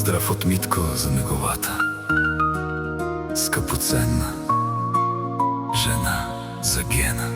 Поздрав от Митко за неговата скъпоценна жена за Гена.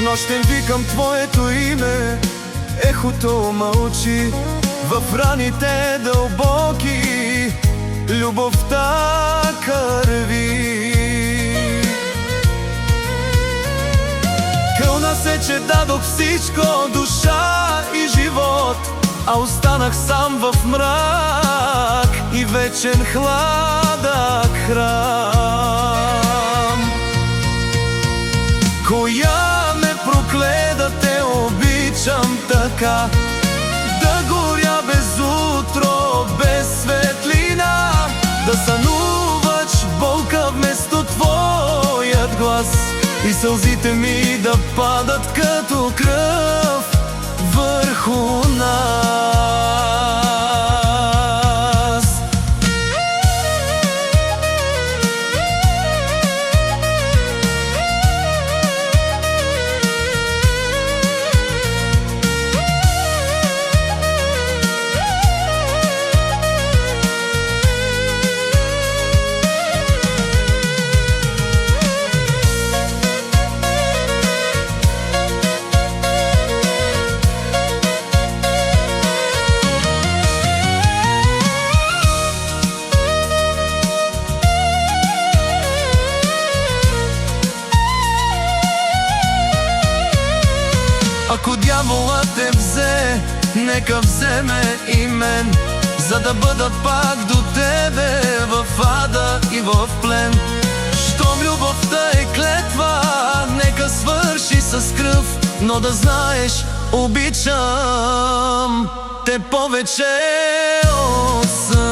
Нощем викам твоето име, ехото мълчи в раните дълбоки, любовта кърви. Кълна се, че дадох всичко, душа и живот, а останах сам в мрак и вечен хладък храм. Коя ме прокле да те обичам така, да горя без утро, без светлина, да сънувач болка вместо твоят глас и сълзите ми да падат като кръв върху нас. Ако дяволът те взе, нека вземе и мен, за да бъда пак до тебе в ада и в плен. Щом любовта е клетва, нека свърши с кръв, но да знаеш, обичам те повече от сън.